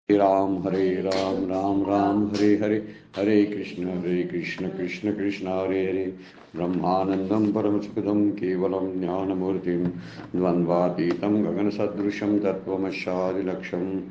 हरे राम राम राम हरे हरे, हरे कृष्ण कृष्ण कृष्ण हरे हरे। ब्रह्मानंदं परमसुखदं केवलं ज्ञानमूर्तिं द्वन्द्वातीतं गगनसदृशं तत्त्वमस्यादिलक्ष्यम्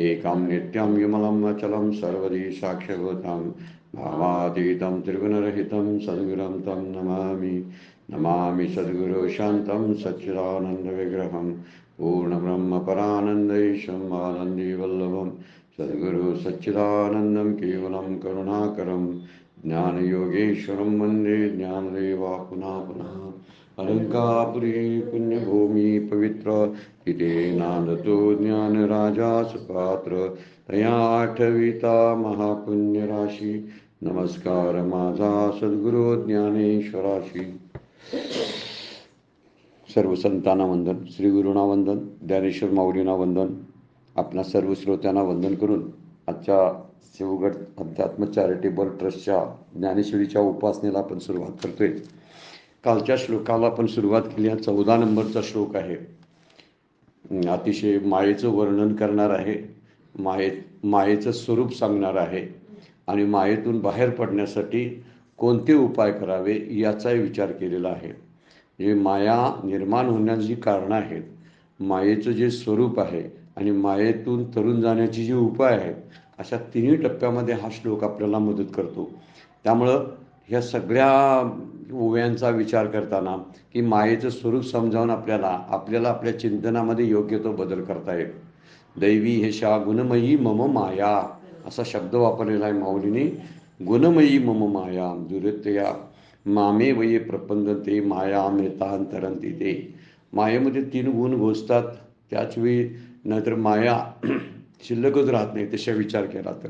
एकं नित्यं विमलं अचलं सर्वदी साक्ष्यभूतं भावातीतं त्रिगुणरहितं सद्गुरुं तं नमामि। नमामि सद्गुरो शान्तं सच्चिदानन्दविग्रहं पूर्णब्रह्मपरानन्दैशम् आनन्दीवल्लभं सद्गुरु सच्चिदानन्दं केवलं करुणाकरं ज्ञानयोगेश्वरं वन्दे ज्ञानदेवापुना पुनः। अलङ्कापुरी पुण्यभूमि पवित्र तिथे नादतो ज्ञानराजा सुपात्र तया आठविता महापुण्यराशी। नमस्कार माझा सद्गुरु ज्ञानेश्वराशी। सर्व संतांना वंदन, श्री गुरुना वंदन, ज्ञानेश्वर माऊलींना वंदन, आपणा सर्व श्रोत्यांना वंदन करून आजच्या शिवगड अध्यात्म चॅरिटेबल ट्रस्टच्या ज्ञानेश्वरीच्या उपासनेला आपण सुरुवात करतोय। कालच्या श्लोकाला आपण सुरुवात केली आहे। 14 नंबरचा श्लोक आहे। अतिशय मायेचं वर्णन करणार आहे, मायेचं स्वरूप सांगणार आहे आणि मायेतून बाहेर पडण्यासाठी कोणते उपाय करावे याचाही विचार केलेला आहे। जे माया निर्माण होण्याची जी कारणं आहेत, मायेचं जे स्वरूप आहे आणि मायेतून तरुण जाण्याची जी उपाय आहेत, अशा तिन्ही टप्प्यामध्ये हा श्लोक आपल्याला मदत करतो। त्यामुळं ह्या सगळ्या ओव्यांचा विचार करताना की मायेचं स्वरूप समजावून आपल्याला आपल्या चिंतनामध्ये योग्य तो बदल करता येतो। दैवी हेशा गुणमयी मम माया असा शब्द वापरलेला आहे माऊलीने। गुणमयी मम माया दुरतया मामे वये प्रपंदते माया मेतांतरंती ते। मायेमध्ये 3 गुण घोषतात, त्याचवेळी नाहीतर माया शिल्लकच राहत नाही तशा विचार केला तर।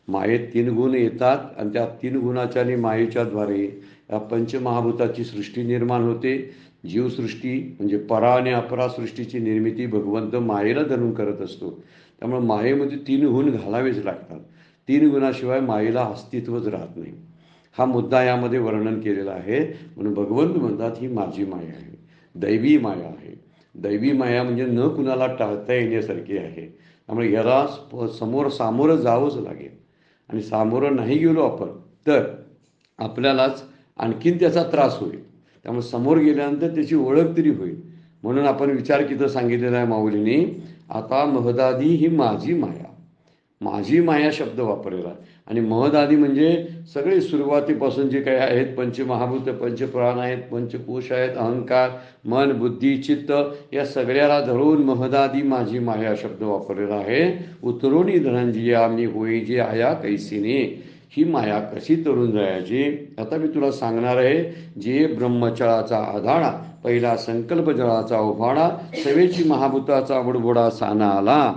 मायेत 3 गुण येतात आणि त्या 3 गुणाच्या आणि मायेच्या द्वारे या पंचमहाभूताची सृष्टी निर्माण होते। जीवसृष्टी म्हणजे परा आणि अपरा सृष्टीची निर्मिती भगवंत मायेला धरून करत असतो। त्यामुळे मायेमध्ये 3 गुण घालावेच लागतात। 3 गुणाशिवाय मायेला अस्तित्वच राहत नाही। हा मुद्दा यामध्ये वर्णन केलेला आहे। म्हणून भगवंत म्हणतात ही माझी माया आहे, दैवी माया आहे। दैवी माया म्हणजे न कुणाला टाळता येण्यासारखी आहे। त्यामुळे याला सामोरं जावंच लागेल आणि सामोरं नाही गेलो आपण तर आपल्यालाच आणखीन त्याचा त्रास होईल। त्यामुळे समोर गेल्यानंतर त्याची ओळख तरी होईल। म्हणून आपण विचार किती सांगितलेला आहे माऊलीने, आता महदादी ही माझी माया, माझी माया शब्द वापरलेला आहे। आणि महदादी म्हणजे सगळे सुरुवातीपासून जे काही आहेत, पंचमहाभूत, पंचप्राण आहेत, पंचकोश आहेत, अहंकार, मन, बुद्धी, चित्त, या सगळ्याला धरून महदादी माझी माया शब्द वापरलेला आहे। उतरोनी धनंजया मी होई जे आया कैसीने। ही माया कशी तरुण जायची आता मी तुला सांगणार आहे। जे ब्रह्मचळाचा आधाडा, पहिला संकल्प जळाचा उफाडा, सवेची महाभूताचा बुडबुडा साना आला,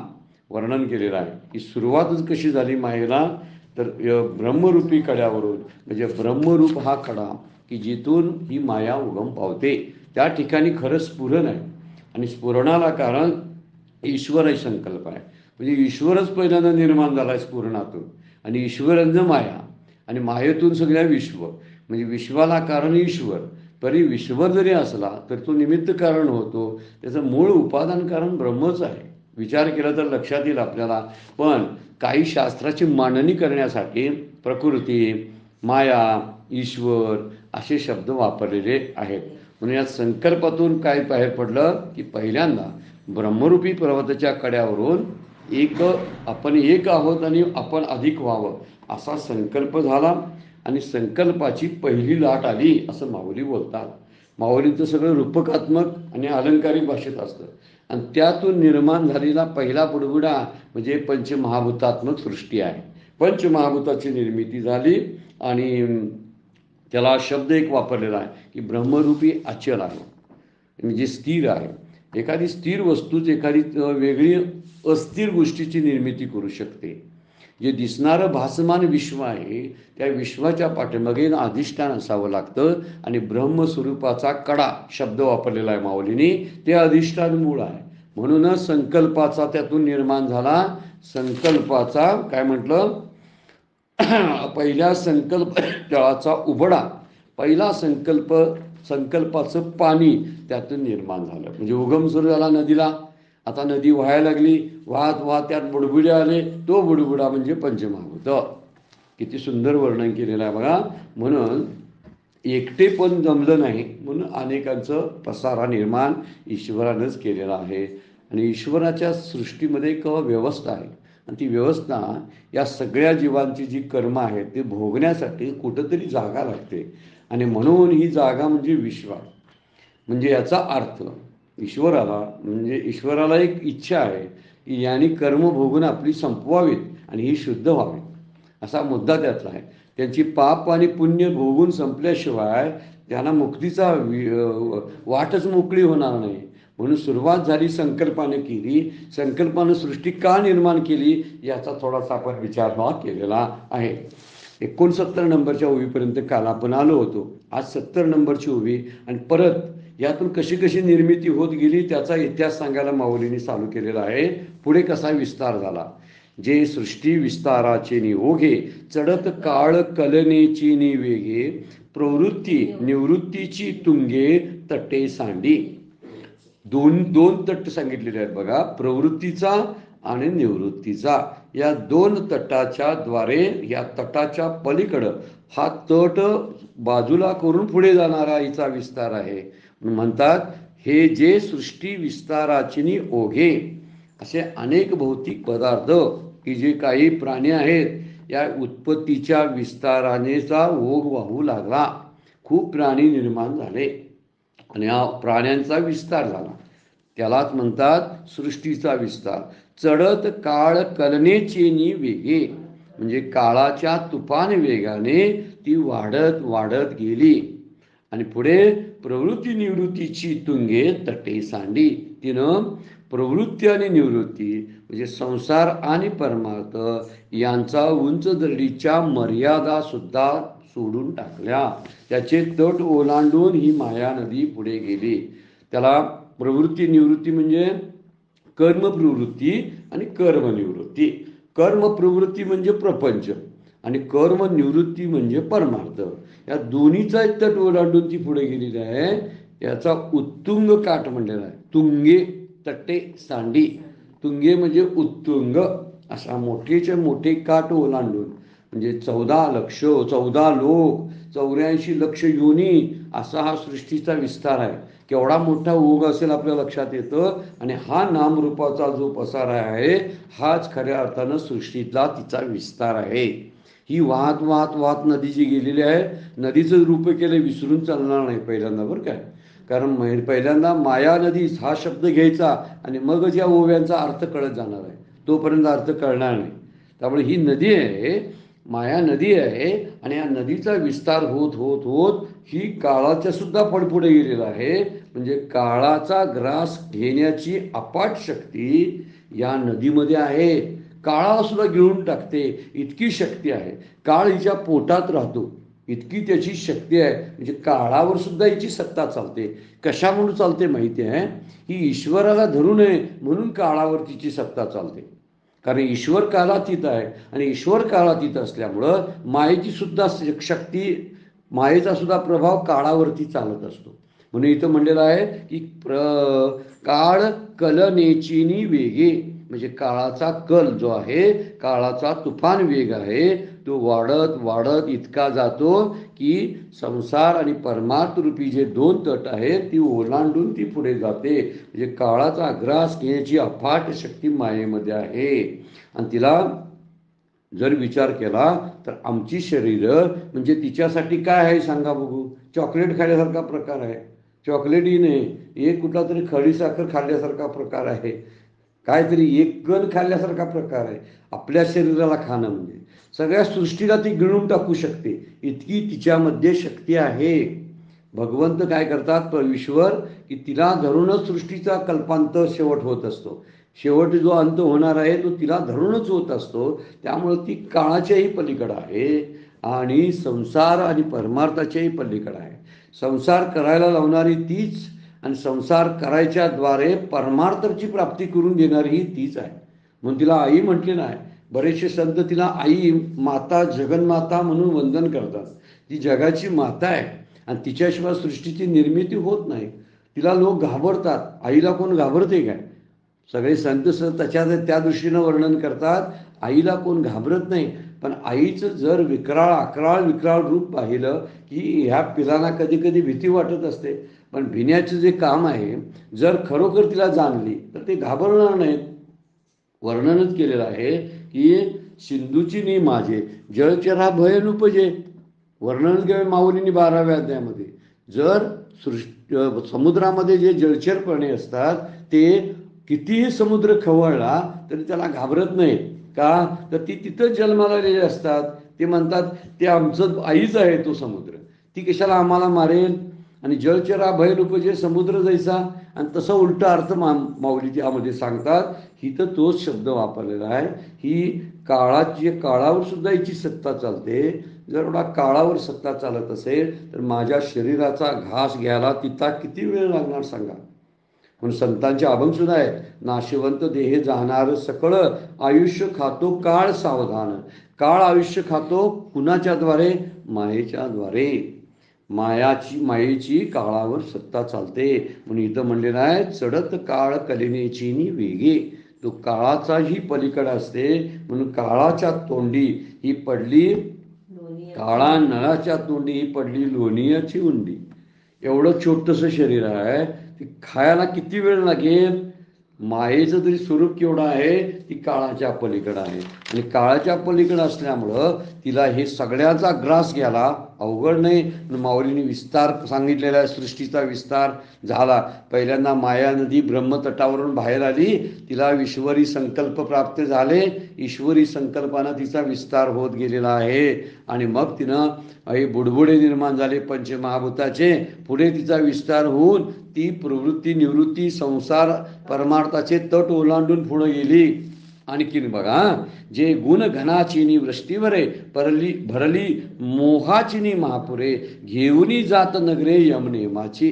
वर्णन केलेलं आहे। की सुरुवातच कशी झाली मायेला तर ब्रह्मरूपी कड्यावरून, म्हणजे ब्रह्मरूप हा कडा की जिथून ही माया उगम पावते त्या ठिकाणी खरं स्फुरण आहे। आणि स्फुरणाला कारण ईश्वरही संकल्प आहे। म्हणजे ईश्वरच पहिल्यांदा निर्माण झाला आहे स्फुरणातून, आणि ईश्वरंज माया, आणि मायेतून सगळ्या विश्व, म्हणजे विश्वाला कारण ईश्वर। तरी विश्वर जरी असला तर तो निमित्त कारण होतो, त्याचं मूळ उपादान कारण ब्रह्मच आहे। विचार केला तर लक्षात येईल आपल्याला। पण काही शास्त्राची मांडणी करण्यासाठी प्रकृती, माया, ईश्वर असे शब्द वापरलेले आहेत। म्हणून या संकल्पातून काय बाहेर पडलं की पहिल्यांदा ब्रह्मरूपी पर्वताच्या कड्यावरून आपण एक आहोत आणि आपण अधिक व्हावं असा संकल्प झाला। आणि संकल्पाची पहिली लाट आली असं माऊली बोलतात। माऊलीचं सगळं रूपकात्मक आणि अलंकारिक भाषेत असतं। आणि त्यातून निर्माण झालेला पहिला बुडबुडा म्हणजे पंचमहाभूतात्मक सृष्टी आहे। पंचमहाभूताची निर्मिती झाली आणि त्याला शब्द एक वापरलेला आहे की ब्रह्मरूपी अचल आहे, म्हणजे स्थिर आहे। एखादी स्थिर वस्तूच एखादी वेगळी अस्थिर गोष्टीची निर्मिती करू शकते। जे दिसणारं भासमान विश्व आहे त्या विश्वाच्या पाठीमागे अधिष्ठान असावं लागतं। आणि ब्रह्मस्वरूपाचा कडा शब्द वापरलेला आहे माऊलीने, ते अधिष्ठान मूळ आहे। म्हणूनच संकल्पाचा त्यातून निर्माण झाला। संकल्पाचा काय म्हटलं, पहिल्या संकल्प जळाचा उबडा, पहिला संकल्पाचं पाणी त्यातून निर्माण झालं, म्हणजे उगम सुरू झाला नदीला आता नदी व्हायला लागली, वाहत वाहत त्यात बुडबुडे आले, तो बुडबुडा म्हणजे पंचमहाभूत. किती सुंदर वर्णन केलेलं आहे बघा. म्हणून एकटे पण जमलं नाही, म्हणून अनेकांचं पसारा निर्माण ईश्वरानंच केलेला आहे. आणि ईश्वराच्या सृष्टीमध्ये एक व्यवस्था आहे, आणि ती व्यवस्था या सगळ्या जीवांची जी कर्म आहेत ते भोगण्यासाठी कुठंतरी जागा लागते. आणि म्हणून ही जागा म्हणजे विश्व. म्हणजे याचा अर्थ ईश्वराला एक इच्छा आहे की यांनी कर्म भोगून आपली संपवावीत आणि ही शुद्ध व्हावी, असा मुद्दा त्यातला आहे. त्यांची पाप आणि पुण्य भोगून संपल्याशिवाय त्यांना मुक्तीचा वाटच मोकळी होणार नाही. म्हणून सुरुवात झाली संकल्पाने केली. संकल्पानं सृष्टी का निर्माण केली याचा थोडासा आपण विचार केलेला आहे. 69 नंबरच्या ओवीपर्यंत काल आपण आलो होतो. आज 70 नंबरची ओवी, आणि परत यातून कशी कशी निर्मिती होत गेली त्याचा इतिहास सांगायला माऊलींनी चालू केलेला आहे. पुढे कसा विस्तार झाला. जे सृष्टी विस्ताराचे निओघे, चढत काळ कलनेची निवेगे, प्रवृत्ती निवृत्तीची तुंगे तटे सांडी. दोन तट सांगितलेले आहेत बघा, प्रवृत्तीचा आणि निवृत्तीचा. या दोन तटाच्या द्वारे, या तटाच्या पलीकडं हा तट बाजूला करून पुढे जाणारा हिचा विस्तार आहे. म्हणतात हे जे सृष्टी विस्ताराची ओघे, असे अनेक भौतिक पदार्थ की जे काही प्राणी आहेत या उत्पत्तीच्या विस्तारानेचा ओघ वाहू लागला. खूप प्राणी निर्माण झाले आणि या प्राण्यांचा विस्तार झाला, त्यालाच म्हणतात सृष्टीचा विस्तार. चढत काळ कलनेचेनी वेगे, म्हणजे काळाच्या तुफान वेगाने ती वाढत वाढत गेली. आणि पुढे प्रवृत्ती निवृत्तीची तुंगे तटे सांडी. तिनं प्रवृत्ती आणि निवृत्ती म्हणजे संसार आणि परमार्थ यांचा उंच दरडीच्या मर्यादा सुद्धा सोडून टाकल्या. त्याचे तट ओलांडून ही माया नदी पुढे गेली. त्याला प्रवृत्ती निवृत्ती म्हणजे कर्मप्रवृत्ती आणि कर्मनिवृत्ती. कर्मप्रवृत्ती म्हणजे प्रपंच आणि कर्मनिवृत्ती म्हणजे परमार्थ. या दोन्हीचा एक तट ओलांडून ती पुढे गेलेली आहे. याचा उत्तुंग काठ म्हणलेला आहे. तुंगे तटे सांडी. तुंगे म्हणजे उत्तुंग, अशा मोठेच्या मोठे काठ ओलांडून, म्हणजे 14 लक्ष 14 लोक 84 लक्ष योनी असा हा सृष्टीचा विस्तार आहे. केवढा मोठा ओघ असेल आपल्या लक्षात येतं. आणि हा नामरूपाचा जो पसारा आहे हाच खऱ्या अर्थानं सृष्टीतला तिचा विस्तार आहे. ही वाहत वाहत वाहत नदी जी गेलेली आहे, नदीचं रूप केलं विसरून चालणार नाही पहिल्यांदा, बरं काय. कारण पहिल्यांदा माया नदी हा शब्द घ्यायचा आणि मगच या ओव्यांचा अर्थ कळत जाणार आहे, तोपर्यंत अर्थ कळणार नाही. त्यामुळे ही नदी आहे, माया नदी आहे, आणि या नदीचा विस्तार होत होत होत ही काळाच्या सुद्धा पडपुढे गेलेला आहे. म्हणजे काळाचा ग्रास घेण्याची अपाट शक्ती या नदीमध्ये आहे. काळाला सुद्धा गिळून टाकते इतकी शक्ती आहे. काळ हिच्या पोटात राहतो इतकी त्याची शक्ती आहे. म्हणजे काळावर सुद्धा हिची सत्ता चालते. कशा म्हणून चालते माहिती आहे. ही ईश्वराला धरू नये म्हणून काळावर तिची सत्ता चालते. कारण ईश्वर कालातीत आहे आणि ईश्वर कालातीत असल्यामुळं मायेची सुद्धा शक्ती, मायेचा सुद्धा प्रभाव काळावरती चालत असतो. म्हणून इथं म्हणलेलं आहे की काळ कलनेचीनी वेगे, म्हणजे काळाचा कल जो आहे, काळाचा तुफान वेग आहे, तो वाढत वाढत इतका जातो की संसार आणि परमार्थ रूपी जे दोन तट आहेत ती ओलांडून ती पुढे जाते. म्हणजे काळाचा ग्रास घेण्याची अफाट शक्ती मायेमध्ये आहे. आणि तिला जर विचार केला तर आमची शरीरं म्हणजे तिच्यासाठी काय आहे सांगा बघू. चॉकलेट खाल्ल्यासारखा प्रकार आहे. चॉकलेटही नाही, एक कुठला तरी खडीसाखर खाल्ल्यासारखा प्रकार आहे, काहीतरी एक कण खाल्ल्यासारखा प्रकार आहे. आपल्या शरीराला खाणं म्हणजे सगळ्या सृष्टीला ती गिळून टाकू शकते इतकी तिच्यामध्ये शक्ती आहे. भगवंत काय करतात, ईश्वर, की तिला धरूनच सृष्टीचा कल्पांत शेवट होत असतो. शेवट जो अंत होणार आहे तो तिला धरूनच होत असतो. त्यामुळं ती काळाच्याही पलीकडं आहे आणि संसार आणि परमार्थाच्याही पलीकडं आहे. संसार करायला लावणारी तीच आणि संसार करायच्याद्वारे परमार्थाची प्राप्ती करून देणारी ही तीच आहे. म्हणून तिला आई म्हटलेलं आहे. बरेचसे संत तिला आई, माता, जगन्माता म्हणून वंदन करतात. ती जगाची माता आहे आणि तिच्याशिवाय सृष्टीची निर्मिती होत नाही. तिला लोक घाबरतात. आईला कोण घाबरते काय. सगळे संत त्या दृष्टीनं वर्णन करतात. आईला कोण घाबरत नाही, पण आईचं जर विक्राळ रूप पाहिलं की ह्या पिलांना कधी कधी भीती वाटत असते. पण भिण्याचं जे काम आहे, जर खरोखर तिला जाणली तर ते घाबरणार नाहीत. वर्णनच केलेलं आहे की सिंधूची नी माझे जळचरा भय नुपजे. वर्णन केलं माऊलींनी 12व्या अध्यायामध्ये. जर समुद्रामध्ये जे जलचर प्राणी असतात ते कितीही समुद्र खवळला तरी त्याला घाबरत नाही. का तर ती तिथं जन्माला आलेले असतात. ते म्हणतात ते आमचं आईच आहे तो समुद्र, ती कशाला आम्हाला मारेल. आणि जलचरा भय उपजे समुद्र जैसा. आणि तसा उलटा अर्थ माऊली त्यामध्ये सांगतात. ही तर तोच शब्द वापरलेला आहे. ही काळावर सुद्धा हिची सत्ता चालते. जर एवढा काळावर सत्ता चालत असेल तर माझ्या शरीराचा घास घ्यायला तिचा किती वेळ लागणार सांगा. म्हणून संतांचे अभंग सुद्धा आहेत. नाशिवंत देहे जाणार सकळ, आयुष्य खातो काळ सावधान. काळ आयुष्य खातो कुणाच्या द्वारे? मायेच्या द्वारे. मायेची काळावर सत्ता चालते. म्हणून इथं म्हणलेलं आहे चढत काळ कलिनेची वेगे. तो काळाचाही पलीकडे असते. म्हणून काळाच्या तोंडी ही पडली, काळा नळाच्या तोंडी ही पडली लोणीयाची उंडी. एवढं छोटंसं शरीर आहे, ती खायला किती वेळ लागेल. मायेचं तरी स्वरूप केवढं आहे, ती काळाच्या पलीकडं आहे. आणि काळाच्या पलीकडं असल्यामुळं तिला हे सगळ्याचा ग्रास घ्यायला अवघड नाही. माऊलींनी विस्तार सांगितलेला आहे. सृष्टीचा विस्तार झाला. पहिल्यांदा माया नदी ब्रह्मतटावरून बाहेर आली. तिला ईश्वरी संकल्प प्राप्त झाले. ईश्वरी संकल्पानं तिचा विस्तार होत गेलेला आहे. आणि मग तिनं हे बुडबुडे निर्माण झाले पंचमहाभूताचे. पुढे तिचा विस्तार होऊन ती प्रवृत्ती निवृत्ती संसार परमार्थाचे तट ओलांडून पुढे गेली. आणखीन बघा, जे गुण घनाचिनी वृष्टीवरे भरली मोहाचिनी महापुरे, घेऊनी जात नगरे यमनेमाची.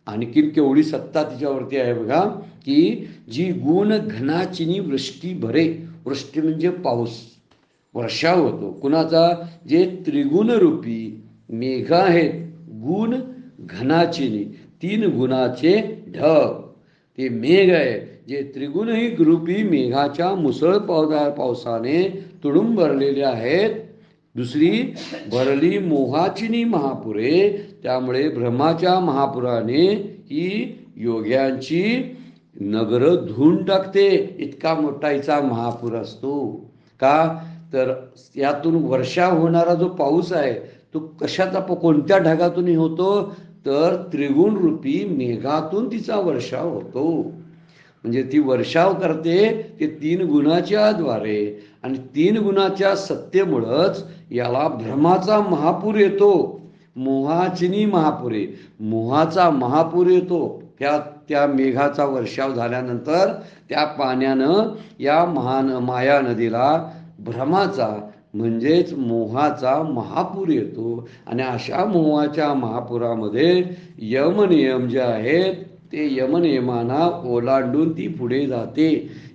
आणखीन केवढी सत्ता तिच्यावरती आहे बघा, की जी गुण घनाचिनी वृष्टी भरे. वृष्टी म्हणजे पाऊस, वर्षाव होतो कुणाचा? जे त्रिगुण रूपी मेघ आहेत. गुण घनाचिनी 3 गुणाचे ढग ते मेघ आहे. जे त्रिगुणही रूपी मेघाच्या मुसळ पावसाने तुडूंब भरलेले आहेत. दुसरी भरली मोहाचिनी महापुरे. त्यामुळे भ्रमाच्या महापुराने ही योग्यांची नगर धुवून टाकते. इतका मोठा हिचा महापूर असतो. का तर यातून वर्षा होणारा जो पाऊस आहे तो कशाचा कोणत्या ढगातून होतो? तर त्रिगुण रूपी मेघातून तिचा वर्षाव होतो. म्हणजे ती वर्षाव करते ते 3 गुणाच्या द्वारे. आणि 3 गुणाच्या सत्तेमुळंच याला भ्रमाचा महापूर येतो. मोहाचिनी महापुरे, मोहाचा महापूर येतो. त्या मेघाचा वर्षाव झाल्यानंतर त्या पाण्यानं या माया नदीला भ्रमाचा म्हणजेच मोहाचा महापूर येतो. आणि अशा मोहाच्या महापुरामध्ये यमनियम जे आहेत ते यमनियमांना ओलांडून ती पुढे जाते.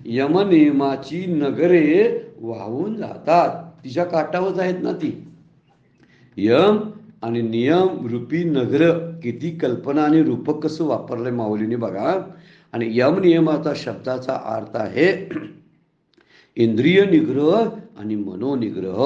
यमनियमाची नगरे वाहून जातात. तिच्या काठावरच आहेत ना ती. यम आणि नियम रूपी नगर. किती कल्पना आणि रूपक कसं वापरलंय माऊलीने बघा. आणि यम नियमाचा शब्दाचा अर्थ आहे इंद्रिय निग्रह आणि मनोनिग्रह.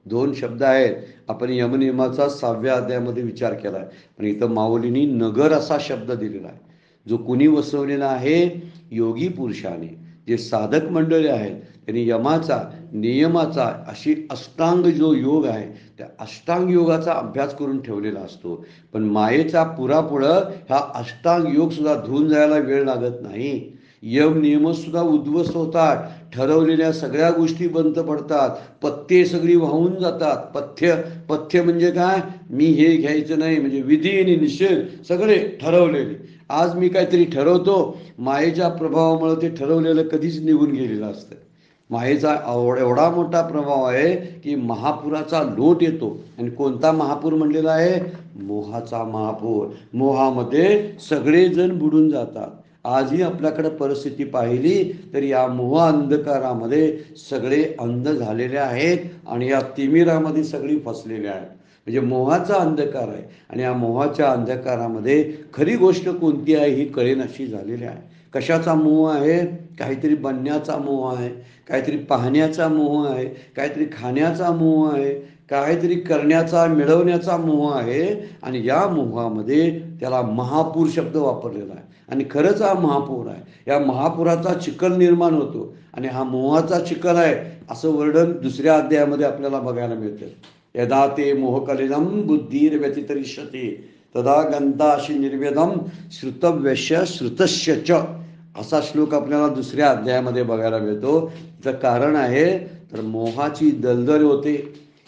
2 शब्द आहेत. आपण यमनियमाचा 6व्या अध्यायामध्ये विचार केला आहे. पण इथं माऊलींनी नगर असा शब्द दिलेला आहे. जो कुणी वसवलेला आहे? योगी पुरुषाने. जे साधक मंडळी आहेत त्यांनी यमाचा नियमाचा अशी अष्टांग जो योग आहे त्या अष्टांग योगाचा अभ्यास करून ठेवलेला असतो. पण मायेचा पुढं हा अष्टांग योग सुद्धा धुवून जायला वेळ लागत नाही. यम नियम सुद्धा उद्ध्वस्त होतात. ठरवलेल्या सगळ्या गोष्टी बंद पडतात. पथ्ये सगळी वाहून जातात. पथ्य म्हणजे काय? मी हे घ्यायचं नाही म्हणजे विधी आणि निषेध सगळे ठरवलेले. आज मी काहीतरी ठरवतो, मायेच्या प्रभावामुळे ते ठरवलेलं कधीच निघून गेलेलं असतं. मायेचा एवढा मोठा प्रभाव आहे की महापुराचा लोट येतो. आणि कोणता महापूर म्हणलेला आहे? मोहाचा महापूर. मोहामध्ये सगळेजण बुडून जातात. आजही आपल्याकडे परिस्थिती पाहिली तर या मोह अंधकारामध्ये सगळे अंध झालेले आहेत. आणि या तिमिरामध्ये सगळी फसलेले आहेत. म्हणजे मोहाचा अंधकार आहे. आणि या मोहाच्या अंधकारामध्ये खरी गोष्ट कोणती आहे ही कळेनाशी झालेली आहे. कशाचा मोह आहे? काहीतरी बनण्याचा मोह आहे, काहीतरी पाहण्याचा मोह आहे, काहीतरी खाण्याचा मोह आहे, काहीतरी करण्याचा मिळवण्याचा मोह आहे. आणि या मोहामध्ये त्याला महापूर शब्द वापरलेला आहे. आणि खरंच हा महापूर आहे. या महापुराचा चिखल निर्माण होतो आणि हा मोहाचा चिखल आहे असं वर्णन दुसऱ्या अध्यायामध्ये आपल्याला बघायला मिळतं. यदा ते मोहकलिनं बुद्धीर व्यतितरिष्यते तदा गंधाशी निर्वेदम श्रुतव्यश्य श्रुतस्य च, असा श्लोक आपल्याला दुसऱ्या अध्यायामध्ये बघायला मिळतो. त्याचं कारण आहे तर मोहाची दलदल होते.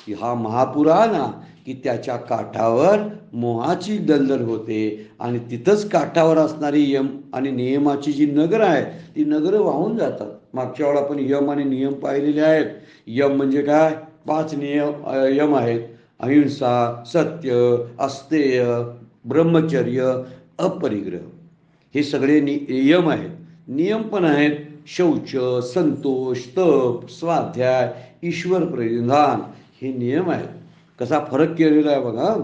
हा महापूर ना की त्याच्या काठावर मोहाची दलदल होते आणि तिथंच काठावर असणारी यम आणि नियमाची जी नगरं आहे ती नगरं वाहून जातात. मागच्या वेळा आपण यम आणि नियम पाहिलेले आहेत. यम म्हणजे काय? 5 यम आहेत: अहिंसा, सत्य, अस्तेय, ब्रह्मचर्य, अपरिग्रह. हे सगळे यम आहेत. नियम पण आहेत: शौच, संतोष, तप, स्वाध्याय, ईश्वर प्रणिधान. हे नियम आहेत. कसा फरक केलेला आहे बघा.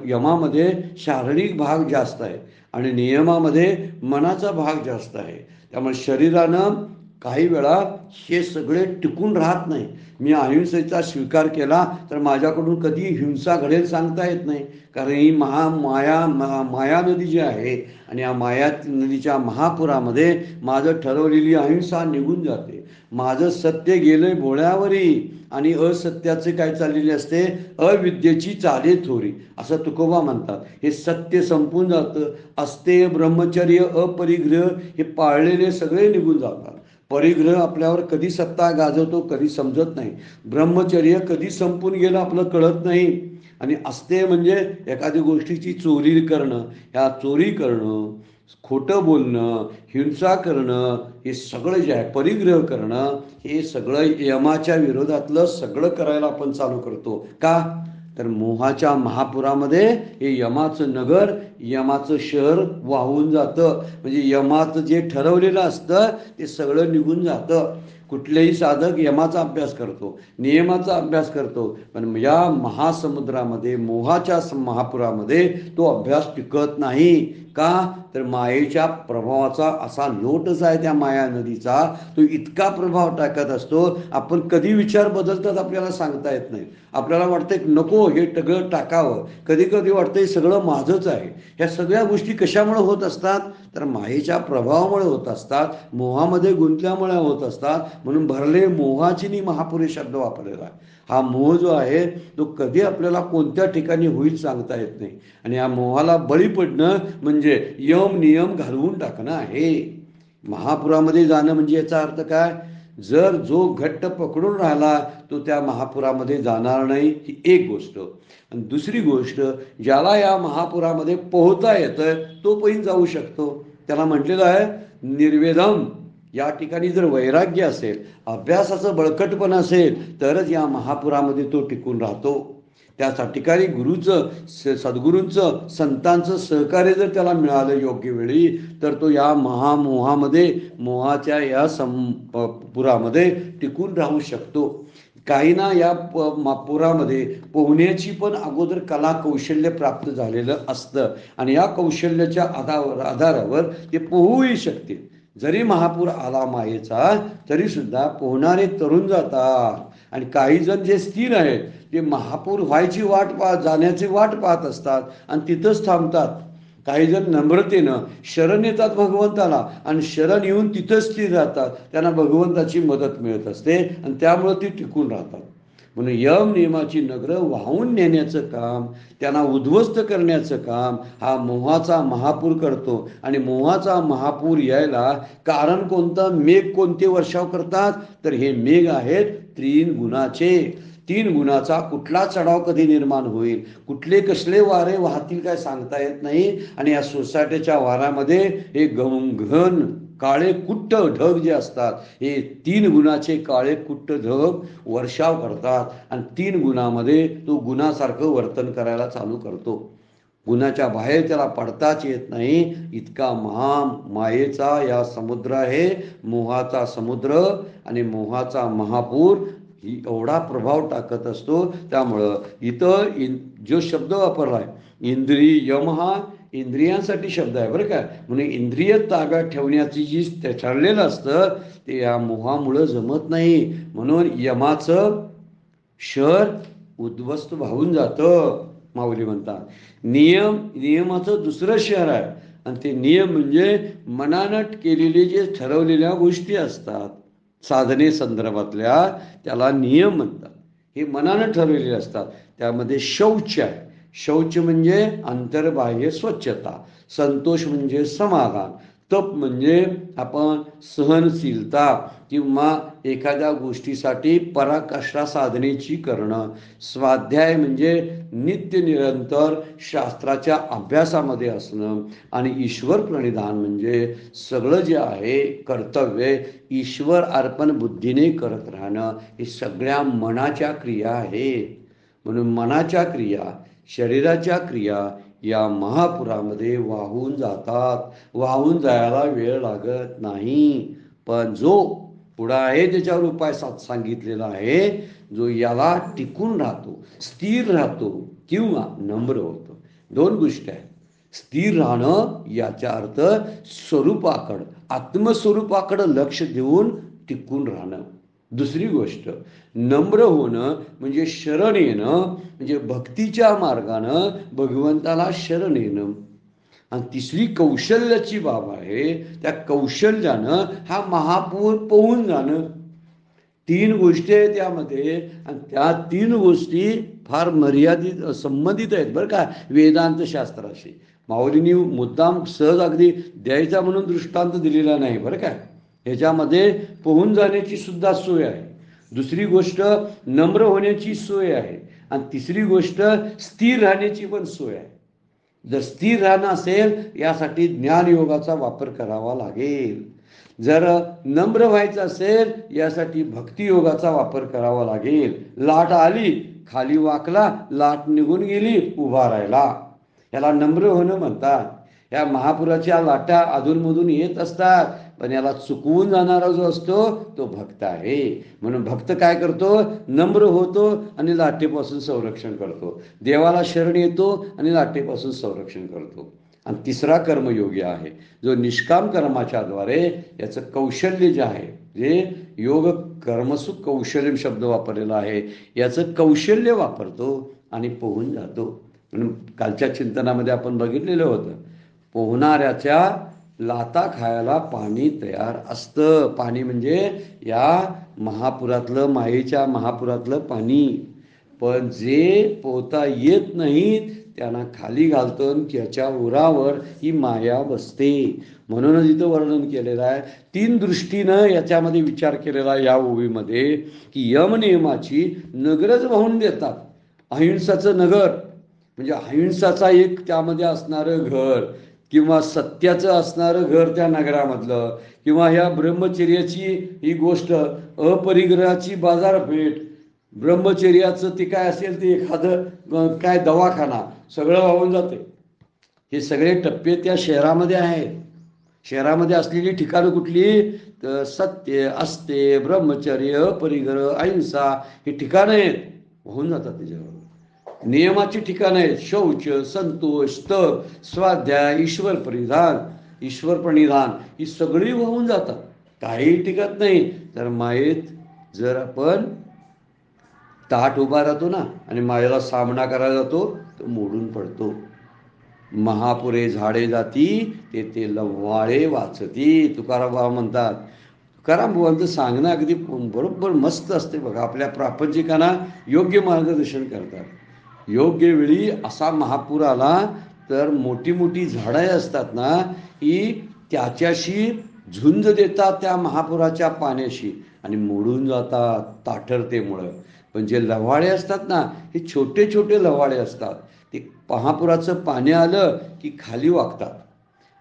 यमामध्ये शारीरिक भाग जास्त आहे आणि नियमामध्ये मनाचा भाग जास्त आहे. त्यामुळे शरीरानं काही वेळा हे सगळे टिकून राहत नाही. मी अहिंसेचा स्वीकार केला तर माझ्याकडून कधी हिंसा घडेल सांगता येत नाही. कारण ही माया नदी जी आहे आणि या माया नदीच्या महापुरामध्ये माझं ठरवलेली अहिंसा निघून जाते. माझं सत्य गेलंय भोळ्यावरी आणि असत्याचे काय चाललेले असते? अविद्येची चाले थोरी, असं तुकोबा म्हणतात. हे सत्य संपून जातं. अस्तेय, ब्रह्मचर्य, अपरिग्रह हे पाळलेले सगळे निघून जातात. परिग्रह आपल्यावर कधी सत्ता गाजवतो कधी समजत नाही. ब्रह्मचर्य कधी संपून गेलं आपलं कळत नाही. आणि अस्तेय म्हणजे एखाद्या गोष्टीची चोरी करणं, ह्या चोरी करणं, खोटं बोलणं, हिंसा करणं, हे सगळं जे आहे परिग्रह करणं, हे सगळं यमाच्या विरोधातलं सगळं करायला आपण चालू करतो. का? तर मोहाच्या महापुरामध्ये हे यमाचं नगर, यमाचं शहर वाहून जातं. म्हणजे यमाचं जे ठरवलेलं असतं ते सगळं निघून जातं. कुठलेही साधक यमाचा अभ्यास करतो, नियमाचा अभ्यास करतो, पण या महासमुद्रामध्ये मोहाच्या महापुरामध्ये तो अभ्यास टिकत नाही. का? तर मायेच्या प्रभावाचा असा लोटच आहे त्या माया नदीचा. तो इतका प्रभाव टाकत असतो. आपण कधी विचार बदलतात आपल्याला सांगता येत नाही. आपल्याला वाटतंय नको हे सगळं टाकावं, कधी कधी वाटतंय सगळं माझंच आहे. ह्या सगळ्या गोष्टी कशामुळे होत असतात? तर मायेच्या प्रभावामुळे होत असतात, मोहामध्ये गुंतल्यामुळे होत असतात. म्हणून भरले मोहाची महापुरे शब्द वापरलेला आहे. हा मोह जो आहे तो कधी आपल्याला कोणत्या ठिकाणी होईल सांगता येत नाही. आणि या मोहाला बळी पडणं म्हणजे यम नियम घालवून टाकणं आहे. महापुरामध्ये जाणं म्हणजे याचा अर्थ काय? जर जो घट्ट पकडून राहिला तो त्या महापुरामध्ये जाणार नाही, ही एक गोष्ट. आणि दुसरी गोष्ट, ज्याला या महापुरामध्ये पोहता येतं तो पण जाऊ शकतो. त्याला म्हटलेलं आहे निर्वेदम. या ठिकाणी जर वैराग्य असेल, अभ्यासाचं बळकटपण असेल तरच या महापुरामध्ये तो टिकून राहतो. त्या ठिकाणी गुरुचं, सद्गुरूंचं, संतांचं सहकार्य जर त्याला मिळालं योग्य वेळी तर तो या महामोहामध्ये, मोहाच्या या पुरामध्ये टिकून राहू शकतो. काहींना या पुरामध्ये पोहण्याची पण अगोदर कला कौशल्य प्राप्त झालेलं असतं आणि या कौशल्याच्या आधारावर ते पोहूही शकते. जरी महापूर आला मायेचा तरी सुद्धा पोहणारे तरुण जातात. आणि काही जण जे स्थिर आहेत ते महापूर व्हायची जाण्याची वाट पाहत असतात आणि तिथंच थांबतात. काही जण नम्रतेनं शरण येतात भगवंताला आणि शरण येऊन तिथंच स्थिर राहतात. त्यांना भगवंताची मदत मिळत असते आणि त्यामुळे ती टिकून राहतात. म्हणून यम नियमाची नगरं वाहून नेण्याचं काम, त्यांना उद्ध्वस्त करण्याचं काम हा मोहाचा महापूर करतो. आणि मोहाचा महापूर यायला कारण कोणतं? मेघ कोणते वर्षाव करतात? तर हे मेघ आहेत 3 गुणाचे. 3 गुणाचा कुठला चढाव कधी निर्माण होईल, कुठले कसले वारे वाहतील काय सांगता येत नाही. आणि या सोसायटीच्या वाऱ्यामध्ये हे घन काळे कुट्ट ढग जे असतात, हे 3 गुणाचे काळे कुट्ट ढग वर्षाव करतात आणि 3 गुणामध्ये तो गुणासारखं वर्तन करायला चालू करतो. गुणाच्या बाहेर त्याला पडताच येत नाही. इतका मायेचा या समुद्र आहे, मोहाचा समुद्र आणि मोहाचा महापूर ही एवढा प्रभाव टाकत असतो. त्यामुळं इथं जो शब्द वापरला आहे इंद्रिय यम, हा इंद्रियांसाठी शब्द आहे बरं का. म्हणून इंद्रिय ताब्यात ठेवण्याची जी ठरलेलं असतं ते या मोहामुळं जमत नाही. म्हणून यमाचं शर उद्ध्वस्त भावून जातं. माऊली म्हणतात नियमाचं दुसरं शहर आहे. आणि ते नियम म्हणजे मनानं केलेले जे ठरवलेल्या गोष्टी असतात साधने संदर्भातल्या, त्याला नियम म्हणतात. हे मनानं ठरवलेले असतात. त्यामध्ये शौच आहे. शौच म्हणजे अंतर्बाह्य स्वच्छता. संतोष म्हणजे समाधान. तप म्हणजे आपण सहनशीलता किंवा एखाद्या गोष्टीसाठी पराकाष्ठा साधनेची करणं. स्वाध्याय म्हणजे नित्य निरंतर शास्त्राच्या अभ्यासामध्ये असणं. आणि ईश्वर प्रणिधान म्हणजे सगळं जे आहे कर्तव्य ईश्वर अर्पण बुद्धीने करत राहणं. हे सगळ्या मनाच्या क्रिया आहेत. म्हणून मनाच्या क्रिया शरीराच्या क्रिया या महापुरामध्ये वाहून जातात. वाहून जायला वेळ लागत नाही. पण जो पुढं आहे त्याच्यावर उपाय सांगितलेला आहे. जो याला टिकून राहतो स्थिर राहतो किंवा नम्र होतो. दोन गोष्टी आहेत. स्थिर राहणं याचा अर्थ स्वरूपाकडं आत्मस्वरूपाकडं लक्ष देऊन टिकून राहणं. दुसरी गोष्ट नम्र होणं म्हणजे शरण येणं म्हणजे भक्तीच्या मार्गानं भगवंताला शरण येणं. आणि तिसरी कौशल्याची बाब आहे. त्या कौशल्यानं हा महापूर पोहून जाणं. तीन गोष्टी आहेत त्यामध्ये. आणि त्या तीन गोष्टी फार मर्यादित संबंधित आहेत बरं का वेदांत शास्त्राशी. माऊलींनी मुद्दाम सहज अगदी द्यायचा म्हणून दृष्टांत दिलेला नाही बरं का. ह्याच्यामध्ये पोहून जाण्याची सुद्धा सोय आहे. दुसरी गोष्ट नम्र होण्याची सोय आहे. आणि तिसरी गोष्ट स्थिर राहण्याची पण सोय आहे. जर स्थिर राहणं असेल यासाठी ज्ञानयोगाचा वापर करावा लागेल. जर नम्र व्हायचं असेल यासाठी भक्तियोगाचा वापर करावा लागेल. लाट आली खाली वाकला लाट निघून गेली उभा राहिला. याला नम्र होणं म्हणतात. या महापुराच्या लाटा अधूनमधून येत असतात पण याला चुकवून जाणारा जो असतो तो भक्त आहे. म्हणून भक्त काय करतो नम्र होतो आणि लाटेपासून संरक्षण करतो. देवाला शरण येतो आणि लाटेपासून संरक्षण करतो. आणि तिसरा कर्मयोगी आहे जो निष्काम कर्माच्या द्वारे याचं कौशल्य जे आहे जे योग कर्मसु कौशल्य शब्द वापरलेला आहे याचं कौशल्य वापरतो आणि पोहून जातो. म्हणून कालच्या चिंतनामध्ये आपण बघितलेलं होतं पोहणाऱ्याच्या लाता खायला पाणी तयार असतं. पाणी म्हणजे या महापुरातलं मायेच्या महापुरातलं पाणी. पण जे पोहता येत नाहीत त्यांना खाली घालतं त्याच्या उरावर ही माया बसते. म्हणूनच इथं वर्णन केलेलं आहे. तीन दृष्टीनं याच्यामध्ये विचार केलेला या ओवीमध्ये की यमनियमाची नगरच वाहून देतात. अहिंसाचं नगर म्हणजे अहिंसाचा एक त्यामध्ये असणारं घर किंवा सत्याचं असणारं घर त्या नगरामधलं किंवा ह्या ब्रह्मचर्याची ही गोष्ट अपरिग्रहाची बाजारपेठ ब्रह्मचर्याचं ते काय असेल ते एखादं काय दवाखाना सगळं वाहून जाते. हे सगळे टप्पे त्या शहरामध्ये आहेत. शहरामध्ये असलेली ठिकाणं कुठली तर सत्य असते ब्रह्मचर्य अपरिग्रह अहिंसा ही ठिकाणं आहेत वाहून जातात. त्याच्यावर नियमाची ठिकाणं आहेत शौच संतोष तप स्वाध्याय ईश्वर प्रणिधान ही सगळी वाहून जातात. काही टिकत नाही. तर मायेत जर आपण ताट उभा राहतो ना आणि मायेला सामना करायला जातो तो मोडून पडतो. महापुरे झाडे जाती ते लव्हाळे वाचती तुकाराम बाबा म्हणतात. तुकाराम बाबांचं सांगणं अगदी बरोबर मस्त असते बघा. आपल्या प्रापंचिकांना योग्य मार्गदर्शन करतात. योग्य वेळी असा महापूर आला तर मोठी मोठी झाडं असतात ना ही त्याच्याशी झुंज देतात त्या महापुराच्या पाण्याशी आणि मोडून जातात ताठरतेमुळं. पण जे लव्हाळे असतात ना हे छोटे छोटे लव्हाळे असतात. ते महापुराचं पाणी आलं की खाली वाकतात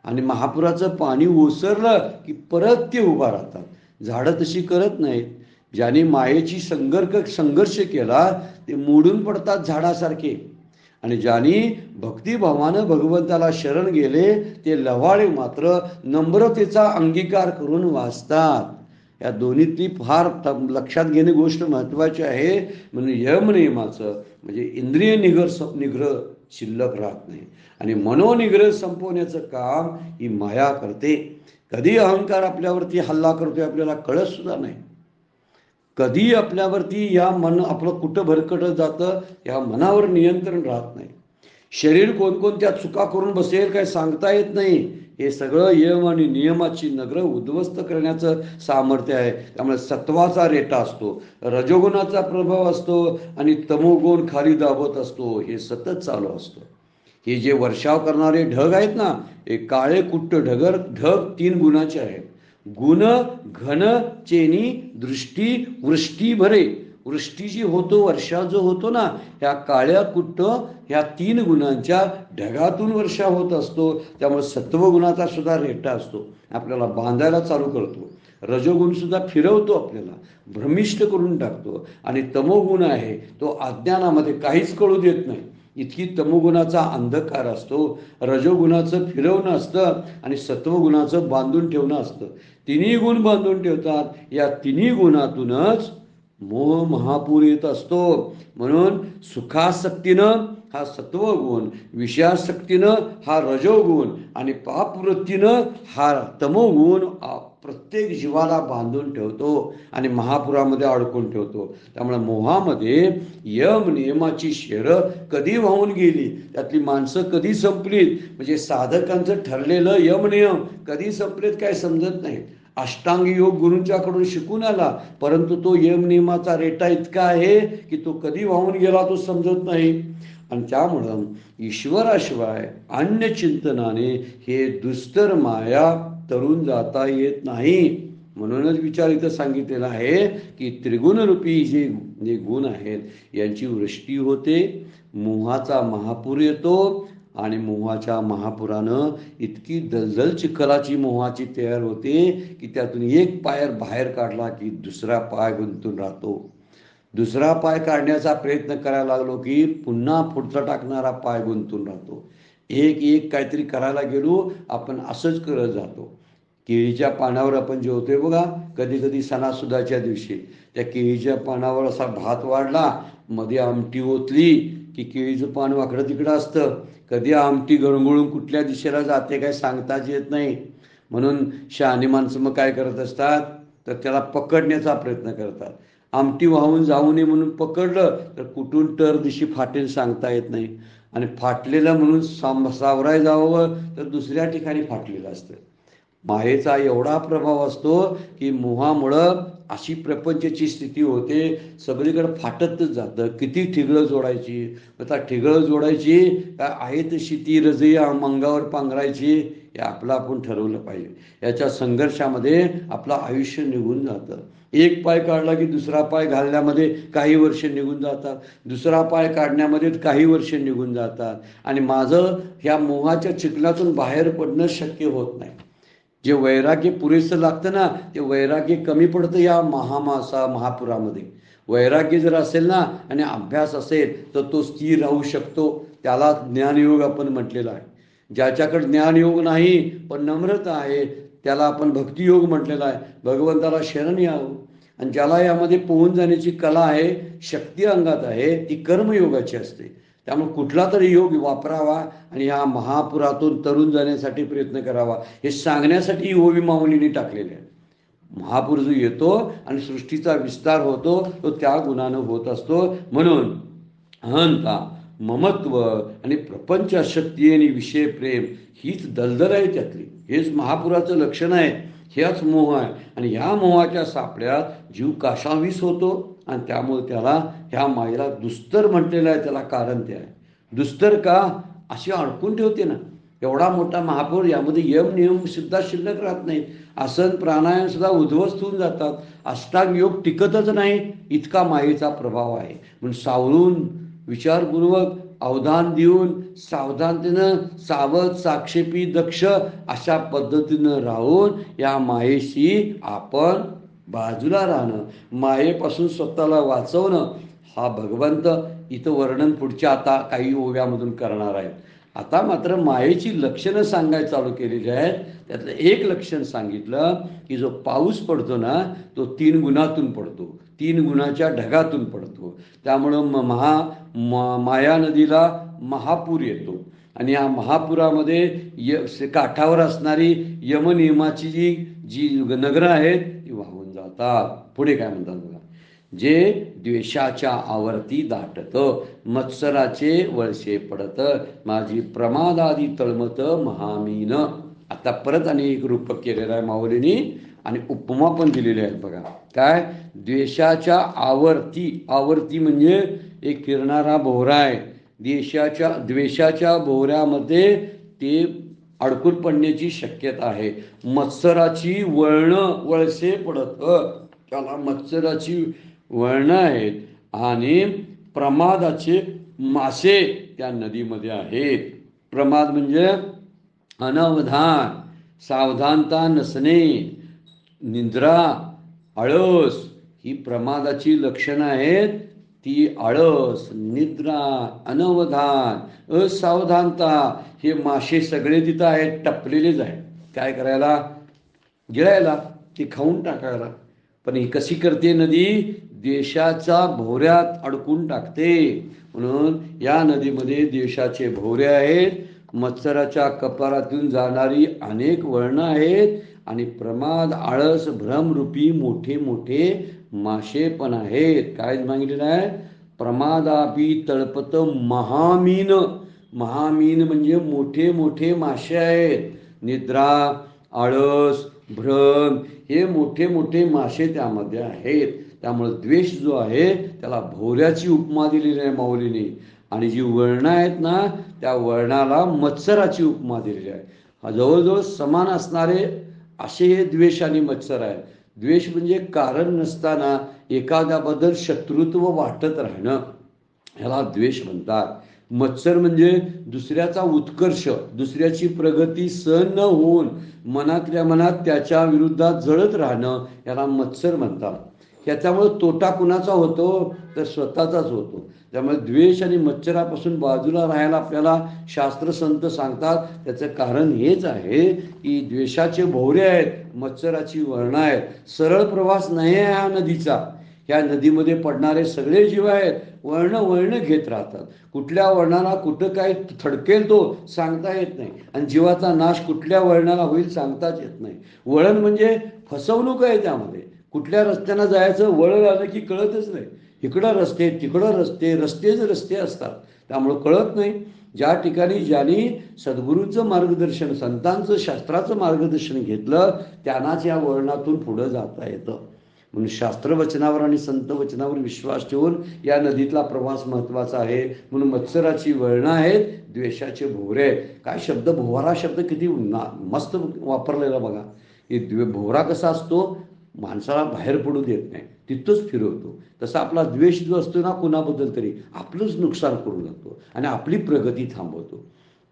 आणि महापुराचं पाणी ओसरलं की परत ते उभा राहतात. झाडं तशी करत नाहीत. ज्याने मायेची संघर्ष केला ते मोडून पडतात झाडासारखे. आणि ज्यांनी भक्तिभावानं भगवंताला शरण गेले ते लव्हाळे मात्र नम्रतेचा अंगीकार करून वाचतात. या दोन्हीतली फार लक्षात घेणे गोष्ट महत्त्वाची आहे. म्हणून यमनियमाचं म्हणजे इंद्रिय निग्रह शिल्लक राहत नाही. आणि मनोनिग्रह संपवण्याचं काम ही माया करते. कधी अहंकार आपल्यावरती हल्ला करतोय आपल्याला कळत सुद्धा नाही. कधी आपल्यावरती या मन आपलं कुठं भरकटत जातं, या मनावर नियंत्रण राहत नाही. शरीर कोणकोणत्या चुका करून बसेल काय सांगता येत नाही. हे सगळं यम आणि नियमाची नगरं उद्ध्वस्त करण्याचं सामर्थ्य आहे. त्यामुळे सत्वाचा रेटा असतो, रजोगुणाचा प्रभाव असतो आणि तमोगुण खाली दाबत असतो. हे सतत चालू असतं. हे जे वर्षाव करणारे ढग आहेत ना, हे काळे कुट्ट ढग 3 गुणाचे आहेत. गुण घन चेनी दृष्टी वृष्टी भरे. वृष्टी जी होतो, वर्षा जो होतो ना, ह्या काळ्या कुट्ट ह्या 3 गुणांच्या ढगातून वर्षा होत असतो. त्यामुळे सत्वगुणाचा सुद्धा रेटा असतो, आपल्याला बांधायला चालू करतो. रजोगुण सुद्धा फिरवतो, आपल्याला भ्रमिष्ट करून टाकतो. आणि तमोगुण आहे तो अज्ञानामध्ये काहीच कळू देत नाही. इतकी तमोगुणाचा अंधकार असतो. रजोगुणाचं फिरवणं असतं आणि सत्वगुणाचं बांधून ठेवणं असतं. तिन्ही गुण बांधून ठेवतात. या तिन्ही गुणातूनच मोह महापूर येत असतो. म्हणून सुखासक्तीनं हा सत्वगुण, विषयासक्तीनं हा रजोगुण आणि पापवृत्तीनं हा तमोगुण प्रत्येक जीवाला बांधून ठेवतो आणि महापुरामध्ये अडकून ठेवतो. त्यामुळे मोहामध्ये यम नियमाची शेरं कधी वाहून गेली, त्यातली माणसं कधी संपलीत, म्हणजे साधकांचं ठरलेलं यम नियम कधी संपलेत काय समजत नाही. अष्टांग योग गुरूंच्याकडून शिकून आला, परंतु तो यम नियमाचा रेटा इतका आहे की तो कधी वाहून गेला तो समजत नाही. आणि त्यामुळं ईश्वराशिवाय अन्य चिंतनाने हे दुस्तर माया तरून जाता येत नाही. म्हणूनच विचार इथं सांगितलेला आहे की त्रिगुणरूपी जे गुण आहेत यांची वृष्टी होते. मोहाचा महापूर येतो आणि मोहाच्या महापुरानं इतकी दलदल चिखलाची मोहाची तयार होते की त्यातून एक पाय बाहेर काढला की दुसरा पाय गुंतून राहतो. दुसरा पाय काढण्याचा प्रयत्न करायला लागलो की पुन्हा पुढचा टाकणारा पाय गुंतून राहतो. एक काहीतरी करायला गेलो आपण असंच करत जातो. केळीच्या पानावर आपण जेवतोय बघा, कधी कधी सणासुदाच्या दिवशी त्या केळीच्या पानावर असा भात वाढला, मध्ये आमटी ओतली की केळीचं पान वाकडं तिकडं असतं. कधी आमटी गळगळून कुठल्या दिशेला जाते काय सांगताच येत नाही. म्हणून शहाणी माणसं मग काय करत असतात, तर त्याला पकडण्याचा प्रयत्न करतात. आमटी वाहून जाऊ नये म्हणून पकडलं तर कुठून टर दिशी फाटेल सांगता येत नाही. आणि फाटलेलं म्हणून सावराय जावं तर दुसऱ्या ठिकाणी फाटलेलं असतं. मायेचा एवढा प्रभाव असतो की मोहामुळं अशी प्रपंचाची स्थिती होते, सगळीकडे फाटतच जातं. किती ठिगळं जोडायची, आता ठिगळं जोडायची का आहे तशी ती रजई अंगावर पांघरायची, हे आपलं आपण ठरवलं पाहिजे. याच्या संघर्षामध्ये आपलं आयुष्य निघून जातं. एक पाय काढला की दुसरा पाय घालण्यामध्ये काही वर्ष निघून जातात, दुसरा पाय काढण्यामध्ये काही वर्ष निघून जातात. आणि माझं ह्या मोहाच्या चिखलातून बाहेर पडणं शक्य होत नाही. जे वैराग्य पुरेसं लागतं ना, ते वैराग्य कमी पडतं या महापुरामध्ये. वैराग्य जर असेल ना आणि अभ्यास असेल तर तो स्थिर राहू शकतो. त्याला ज्ञानयोग आपण म्हटलेला आहे. ज्याच्याकडे ज्ञानयोग नाही पण नम्रता आहे त्याला आपण भक्तियोग म्हटलेला आहे. भगवंताला शरण यावं. आणि ज्याला यामध्ये पोहून जाण्याची कला आहे, शक्ती अंगात आहे, ती कर्मयोगाची असते. त्यामुळे कुठला तरी योग वापरावा आणि ह्या महापुरातून तरुण जाण्यासाठी प्रयत्न करावा, हे सांगण्यासाठी ओवी माऊलींनी टाकलेले आहे. महापूर जो येतो आणि सृष्टीचा विस्तार होतो तो त्या गुणानं होत असतो. म्हणून अहंता, ममत्व आणि प्रपंचाशक्ती आणि विषय प्रेम हीच दलदल आहे त्यातली. हेच महापुराचं लक्षण आहे. ह्याच मोह आहे. आणि ह्या मोहाच्या सापड्यात जीव काशावीस होतो आणि त्यामुळे त्याला ह्या मायेला दुस्तर म्हटलेलं आहे. त्याला कारण ते आहे. दुस्तर का अशी अडकून ठेवते ना. एवढा मोठा महापूर, यामध्ये यम नियम सुद्धा शिल्लक राहत नाहीत. आसन प्राणायाम सुद्धा उद्ध्वस्त होऊन जातात. अष्टांग योग टिकतच नाही, इतका मायेचा प्रभाव आहे. म्हणून सावरून विचारपूर्वक अवधान देऊन सावधानतेनं सावध साक्षेपी दक्ष अशा पद्धतीनं राहून या मायेशी आपण बाजूला राहणं, मायेपासून स्वतःला वाचवणं, हा भगवंत इथं वर्णन पुढच्या आता काही ओव्यामधून करणार आहेत. आता मात्र मायेची लक्षणं सांगायला चालू केलेली आहेत. त्यातलं एक लक्षण सांगितलं की जो पाऊस पडतो ना तो 3 गुणातून पडतो, 3 गुणाच्या ढगातून पडतो. त्यामुळं माया नदीला महापूर येतो आणि या महापुरामध्ये काठावर असणारी यमनियमाची जी जी नगरं आहेत ती वाहून जातात. पुढे काय म्हणतात बघा, जे द्वेषाच्या आवर्ती दाटत, मत्सराचे वळसे पडत, माझी प्रमादादी तळमत महामीन. आता परत आणि एक रूपक केलेलं आहे माऊलींनी आणि उपमा पण दिलेली आहेत बघा. काय, द्वेषाच्या आवर्ती, आवर्ती म्हणजे एक फिरणारा भोवरा आहे. द्वेषाच्या भोवऱ्यामध्ये ते अडकून पडण्याची शक्यता आहे. मत्सराची वळणं, वळसे पडत, त्याला मत्सराची वळणं आहेत आणि प्रमादाचे मासे त्या नदीमध्ये आहेत. प्रमाद म्हणजे अनवधान, सावधानता नसणे, निद्रा, आळस ही प्रमादाची लक्षणं आहेत. ती आळस, निद्रा, अनवधान, असावधानता हे मासे सगळे तिथं आहेत, टपलेलेच आहेत. काय करायला, गिळायला, ते खाऊन टाकायला. पण ही कशी करते नदी, द्वेषाच्या भोवऱ्यात अडकून टाकते. म्हणून या नदीमध्ये द्वेषाचे भोवरे आहेत, मत्सराच्या कपारातून जाणारी अनेक वळणं आहेत आणि प्रमाद, आळस, भ्रमरूपी मोठे मोठे मासे पण आहेत. काय मागितलेलं आहे, प्रमादापी तळपत महामीन. महामीन म्हणजे मोठे मोठे मासे आहेत. निद्रा, आळस, भ्रम हे मोठे मोठे मासे त्यामध्ये आहेत. त्यामुळे द्वेष जो आहे त्याला भोवऱ्याची उपमा दिलेली आहे माऊलीने आणि जी वळणं आहेत ना त्या वळणाला मत्सराची उपमा दिलेली आहे. हा जवळजवळ समान असणारे असे हे द्वेष आणि मत्सर आहे. द्वेष म्हणजे कारण नसताना एखाद्याबद्दल शत्रुत्व वाटत राहणं, ह्याला द्वेष म्हणतात. मत्सर म्हणजे दुसऱ्याचा उत्कर्ष, दुसऱ्याची प्रगती सहन न होऊन मनातल्या मनात त्याच्या विरुद्धात जळत राहणं याला मत्सर म्हणतात. याच्यामुळे तोटा कुणाचा होतो तर स्वतःचाच होतो. त्यामुळे द्वेष आणि मत्सरापासून बाजूला राहायला आपल्याला शास्त्र संत सांगतात. त्याचं कारण हेच आहे की द्वेषाचे भोवरे आहेत, मत्सराची वळणं आहेत. सरळ प्रवास नाही आहे ह्या नदीचा. ह्या नदीमध्ये पडणारे सगळे जीव आहेत वळणं घेत राहतात. कुठल्या वळणाला कुठं काय थडकेल तो सांगता येत नाही आणि जीवाचा नाश कुठल्या वळणाला होईल सांगताच येत नाही. वळण म्हणजे फसवणूक आहे. त्यामध्ये कुठल्या रस्त्यानं जायचं, वळण आलं की कळतच नाही. इकडं रस्ते, तिकडं रस्ते, रस्तेच रस्ते असतात. त्यामुळं कळत नाही. ज्या ठिकाणी ज्यांनी सद्गुरूंचं मार्गदर्शन, संतांचं, शास्त्राचं मार्गदर्शन घेतलं त्यांनाच या वळणातून पुढं जाता येतं. म्हणून शास्त्रवचनावर आणि संत वचनावर विश्वास ठेवून या नदीतला प्रवास महत्त्वाचा आहे. म्हणून मत्सराची वळणं आहेत, द्वेषाचे भोवरे. काय शब्द, भोवरा शब्द किती मस्त वापरलेला बघा. की भोवरा कसा असतो, माणसाला बाहेर पडू देत नाही, तिथंच फिरवतो. तसा आपला द्वेष जो असतो ना कुणाबद्दल तरी आपलंच नुकसान करू लागतो आणि आपली प्रगती थांबवतो.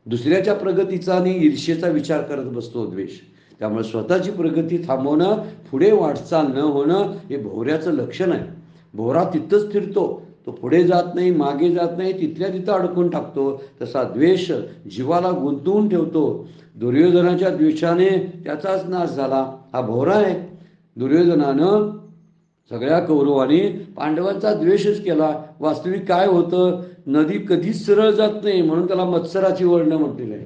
दुसऱ्याच्या प्रगतीचा आणि ईर्ष्येचा विचार करत बसतो द्वेष. त्यामुळे स्वतःची प्रगती थांबवणं, पुढे वाटचाल न होणं हे भोवऱ्याचं लक्षण आहे. भोवरा तिथंच फिरतो, तो पुढे जात नाही, मागे जात नाही, तिथल्या तिथं अडकून टाकतो. तसा द्वेष जीवाला गुंतवून ठेवतो. दुर्योधनाच्या द्वेषाने त्याचाच नाश झाला. हा भोवरा आहे. दुर्योधनानं सगळ्या कौरवांनी पांडवांचा द्वेषच केला. वास्तविक काय होतं, नदी कधीच सरळ जात नाही म्हणून त्याला मत्सराची वळणं म्हटलेलं आहे.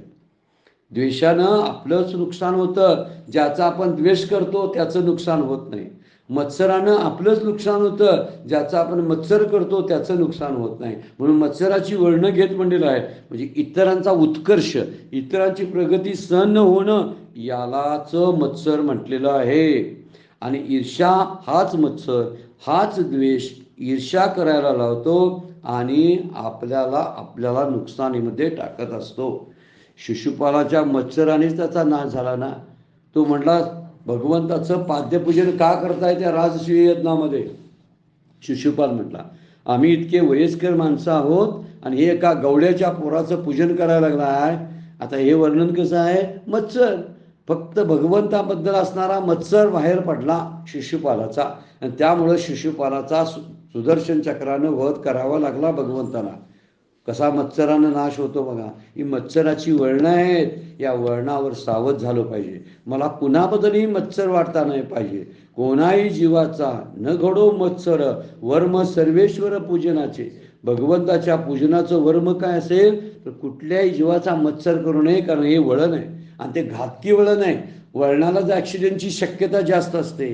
द्वेषानं आपलंच नुकसान होतं, ज्याचा आपण द्वेष करतो त्याचं नुकसान होत नाही. मत्सरानं आपलंच नुकसान होतं, ज्याचा आपण मत्सर करतो त्याचं नुकसान होत नाही. म्हणून मत्सराची वळणं घेत म्हणलेलं आहे. म्हणजे इतरांचा उत्कर्ष, इतरांची प्रगती सहन न होणं यालाच मत्सर म्हटलेलं आहे. आणि ईर्ष्या हाच मत्सर, हाच द्वेष ईर्ष्या करायला लावतो आणि आपल्याला नुकसानीमध्ये टाकत असतो. शिशुपालाच्या मत्सरानेच त्याचा नाश झाला ना. तो म्हटला भगवंताचं पाद्यपूजन का करताय त्या राजसूय यज्ञामध्ये. शिशुपाल म्हटला आम्ही इतके वयस्कर माणसं आहोत आणि हे एका गवड्याच्या पोराचं पूजन करायला लागला आहे. आता हे वर्णन कसं आहे, मत्सर. फक्त भगवंताबद्दल असणारा मत्सर बाहेर पडला शिशुपालाचा आणि त्यामुळं शिशुपालाचा सुदर्शन चक्रानं वध करावा लागला भगवंताला. कसा मत्सरानं नाश होतो बघा. ही मत्सराची वळणं आहेत. या वळणावर सावध झालं पाहिजे. मला कुणाबद्दलही मत्सर वाटता नाही पाहिजे. कोणाही जीवाचा न घडो मत्सर, वर्म सर्वेश्वर पूजनाचे. भगवंताच्या पूजनाचं वर्म काय असेल तर कुठल्याही जीवाचा मत्सर करू नये, कारण हे वळण आहे आणि ते घातकी वळण आहे. वळणाला जर ॲक्सिडेंटची शक्यता जास्त असते,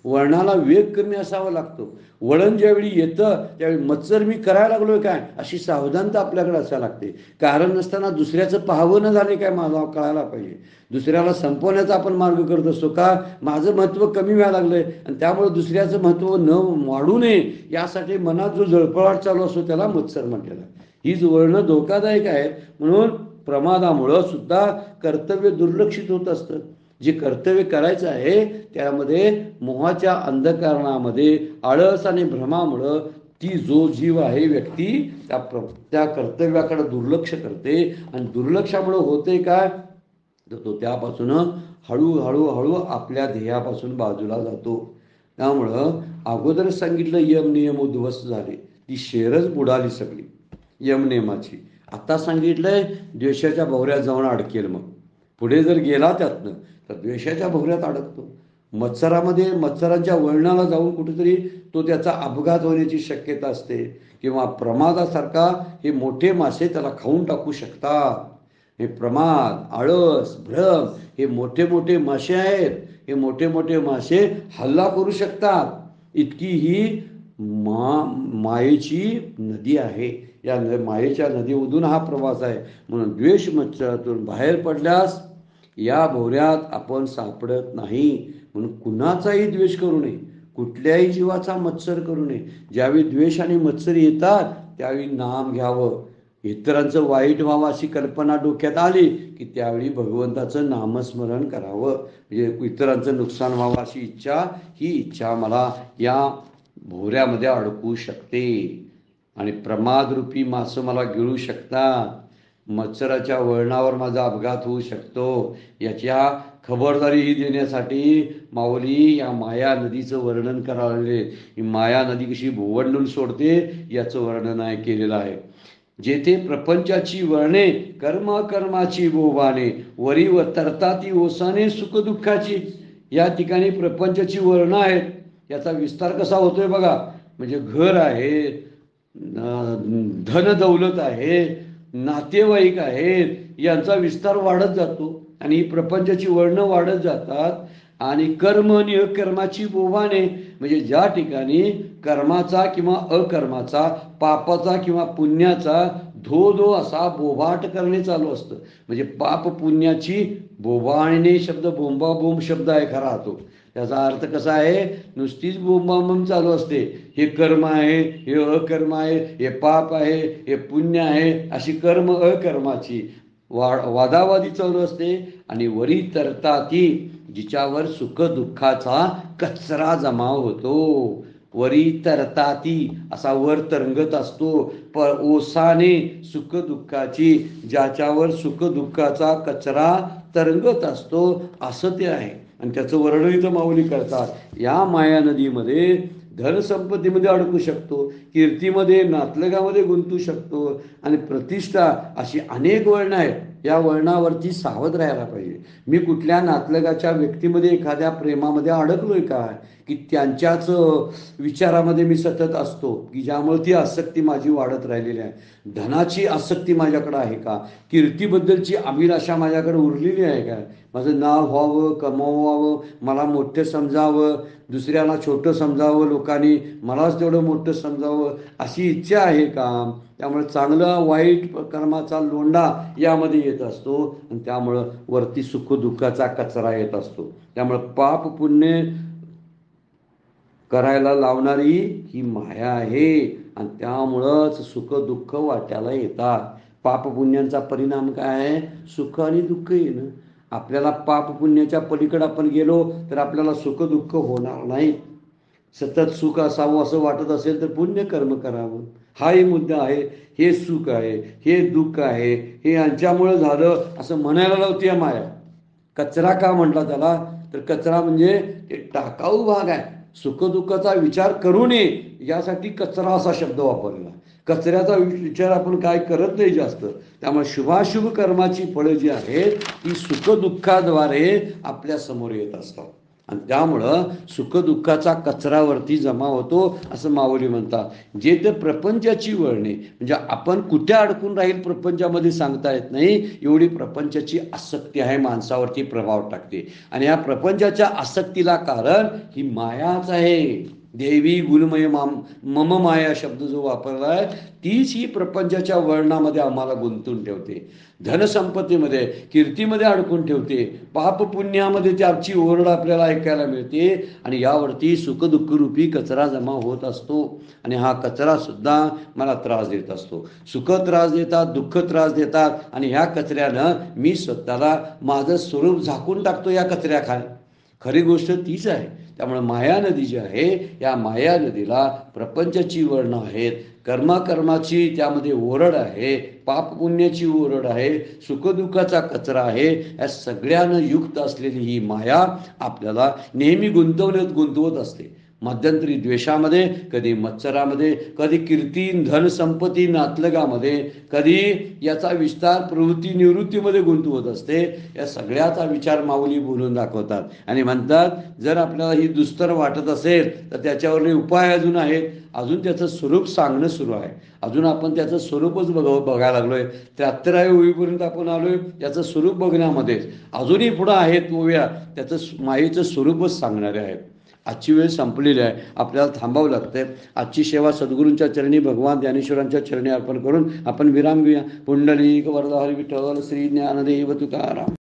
वळणाला वेग कमी असावा लागतो. वळण ज्यावेळी येतं त्यावेळी मत्सर मी करायला लागलोय काय अशी सावधानता आपल्याकडे असायला लागते. कारण नसताना दुसऱ्याचं पाहावं न झाले काय मला कळायला पाहिजे. दुसऱ्याला संपवण्याचा आपण मार्ग करत असतो का माझं महत्त्व कमी व्हायला लागलंय आणि त्यामुळे दुसऱ्याचं महत्त्व न वाढू नये यासाठी मनात जो जळफळाट चालू असतो त्याला मत्सर म्हटलेला आहे. हीच वळणं धोकादायक आहेत. म्हणून प्रमादामुळं सुद्धा कर्तव्य दुर्लक्षित होत असतं. जे कर्तव्य करायचं आहे त्यामध्ये मोहाच्या अंधकारणामध्ये आळस आणि भ्रमामुळं ती जो जीव आहे व्यक्ती त्या कर्तव्याकडे दुर्लक्ष करते आणि दुर्लक्षामुळं होते काय तर तो त्यापासून हळूहळू आपल्या ध्येयापासून बाजूला जातो. त्यामुळं अगोदरच सांगितलं यम नियम उद्ध्वस्त झाले, ती शेरच बुडाली सगळी यमनियमाची. आता सांगितलंय द्वेषाच्या भोवऱ्यात जाऊन अडकेल. मग पुढे जर गेला त्यातनं तर द्वेषाच्या भोवऱ्यात अडकतो. मत्सरांच्या वळणाला जाऊन कुठेतरी तो त्याचा अपघात होण्याची शक्यता असते किंवा प्रमादासारखा हे मोठे मासे त्याला खाऊन टाकू शकतात. हे प्रमाद, आळस, भ्रम हे मोठे मोठे मासे आहेत. हे मोठे मोठे मासे हल्ला करू शकतात. इतकी ही मायेची नदी आहे. या मायेच्या नदीमधून हा प्रवास आहे. म्हणून द्वेष मत्सरातून बाहेर पडल्यास या भोवऱ्यात आपण सापडत नाही. म्हणून कुणाचाही द्वेष करू नये, कुठल्याही जीवाचा मत्सर करू नये. ज्यावेळी द्वेष आणि मत्सर येतात त्यावेळी नाम घ्यावं. इतरांचं वाईट व्हावं अशी कल्पना डोक्यात आली की त्यावेळी भगवंताचं नामस्मरण करावं. म्हणजे इतरांचं नुकसान व्हावं अशी इच्छा, ही इच्छा मला या भोवऱ्यामध्ये अडकू शकते आणि प्रमादरूपी मासं मला गिळू शकतात. मत्सराच्या वळणावर माझा अपघात होऊ शकतो. याच्या खबरदारी देण्यासाठी माऊली या माया नदीचं वर्णन करायला. ही माया नदी कशी भोवंडून सोडते याचं वर्णन केलेलं आहे. जेथे प्रपंचाची वळणे कर्माची बोबाने वरी व तरताती ओसाने सुखदुःखाची. या ठिकाणी प्रपंचाची वळणं आहेत. याचा विस्तार कसा होतोय बघा. म्हणजे घर आहे, धन दौलत आहे, नातेवाईक आहेत, यांचा विस्तार वाढत जातो आणि ही प्रपंचाची वर्णं वाढत जातात. आणि कर्म आणि अकर्माची बोबाने म्हणजे ज्या ठिकाणी कर्माचा किंवा अकर्माचा, पापाचा किंवा पुण्याचा धो धो असा बोभाट करणे चालू असतं. म्हणजे पाप पुण्याची बोबाळणे शब्द बोंबाबोंब शब्द आहे खरा तो. त्याचा अर्थ कसा आहे, नुसतीच बोंबाबोंब चालू असते. हे कर्म आहे, हे अकर्म आहे, हे पाप आहे, हे पुण्य आहे, अशी कर्म अकर्माची वादावादी चालू असते. आणि वरी तरता ती जिच्यावर सुख दुःखाचा कचरा जमा होतो. वरी तरताती असा वर तरंगत असतो. ओसाने सुख दुःखाची, ज्याच्यावर सुख दुःखाचा कचरा तरंगत असतो असं ते आहे. आणि त्याचं वर्णन इथं माऊली करतात. या माया नदीमध्ये धनसंपत्तीमध्ये अडकू शकतो, कीर्तीमध्ये नातलगामध्ये गुंतू शकतो आणि प्रतिष्ठा अशी अनेक वळणं आहेत. या वळणावरती सावध राहायला पाहिजे. मी कुठल्या नातलगाच्या व्यक्तीमध्ये एखाद्या प्रेमामध्ये अडकलोय का की त्यांच्याच विचारामध्ये मी सतत असतो की ज्यामुळे ती आसक्ती माझी वाढत राहिलेली आहे. धनाची आसक्ती माझ्याकडे आहे का, कीर्तीबद्दलची अभिलाषा माझ्याकडे उरलेली आहे का, माझं नाव व्हावं, कमवावं, मला मोठं समजावं, दुसऱ्याला छोटं समजावं, लोकांनी मलाच तेवढं मोठं समजावं अशी इच्छा आहे का. त्यामुळे चांगलं वाईट कर्माचा लोंढा यामध्ये येत असतो आणि त्यामुळं वरती सुखदुःखाचा कचरा येत असतो. त्यामुळं पाप पुण्य करायला लावणारी ही माया आहे आणि त्यामुळंच सुख दुःख वाट्याला येतात. पाप पुण्यांचा परिणाम काय आहे, सुख आणि दुःख येणं. आपल्याला पाप पुण्याच्या पलीकडे आपण गेलो तर आपल्याला सुख दुःख होणार नाही. सतत सुख असावं असं वाटत असेल तर पुण्य कर्म करावं. हाही मुद्दा आहे. हे सुख आहे, हे दुःख आहे, हे यांच्यामुळं झालं असं म्हणायला लावते माया. कचरा का म्हटला त्याला तर कचरा म्हणजे ते टाकाऊ भाग आहे. सुखदुःखाचा विचार करू नये यासाठी कचरा असा शब्द वापरला. कचऱ्याचा विचार आपण काय करत नाही जास्त. त्यामुळे शुभाशुभ कर्माची फळं जी आहेत ती सुखदुःखाद्वारे आपल्या समोर येत असतात आणि त्यामुळं सुखदुःखाचा कचरावरती जमा होतो असं माऊली म्हणतात. जे ते प्रपंचाची वळणे म्हणजे आपण कुठे अडकून राहील प्रपंचामध्ये सांगता येत नाही, एवढी प्रपंचाची आसक्ती आहे, माणसावरती प्रभाव टाकते. आणि या प्रपंचाच्या आसक्तीला कारण ही मायाच आहे. देवी गुणमय मम माया शब्द जो वापरला आहे, तीच ही प्रपंचाच्या वळणामध्ये आम्हाला गुंतून ठेवते, धनसंपत्तीमध्ये कीर्तीमध्ये अडकून ठेवते, पाप पुण्यामध्ये त्याची ओरड आपल्याला ऐकायला मिळते. आणि यावरती सुखदुःखरूपी कचरा जमा होत असतो. आणि हा कचरा सुद्धा मला त्रास देत असतो. सुख त्रास देतात, दुःख त्रास देतात. आणि ह्या कचऱ्यानं मी स्वतःला माझं स्वरूप झाकून टाकतो या कचऱ्याखाली. खरी गोष्ट तीच आहे. त्यामुळे माया नदी जी आहे, या माया नदीला प्रपंचाची वळणं आहेत, कर्माची त्यामध्ये ओरड आहे, पाप पुण्याची ओरड आहे, सुखदुःखाचा कचरा आहे. या सगळ्यानं युक्त असलेली ही माया आपल्याला नेहमी गुंतवत असते. मध्यंतरी द्वेषामध्ये, कधी मत्सरामध्ये, कधी कीर्ती धनसंपत्ती नातलगामध्ये, कधी याचा विस्तार प्रवृत्ती निवृत्तीमध्ये गुंतवत असते. या सगळ्याचा विचार माऊली बोलून दाखवतात आणि म्हणतात, जर आपल्याला ही दुस्तर वाटत असेल तर त्याच्यावरले उपाय अजून आहेत. अजून त्याचं स्वरूप सांगणं सुरू आहे. अजून आपण त्याचं स्वरूपच बघायला लागलोय. 73व्या ओळीपर्यंत आपण आलोय त्याचं स्वरूप बघण्यामध्ये. अजूनही पुढं आहेत ओव्या त्याचं मायेचं स्वरूपच सांगणारे आहेत. आजची वेळ संपलेली आहे, आपल्याला थांबावं लागतंय. आजची सेवा सद्गुरूंच्या चरणी, भगवान ज्ञानेश्वरांच्या चरणी अर्पण करून आपण विराम घेऊया. पुंडलिक वरदा हरी विठ्ठल श्री ज्ञानदेव तुकाराम.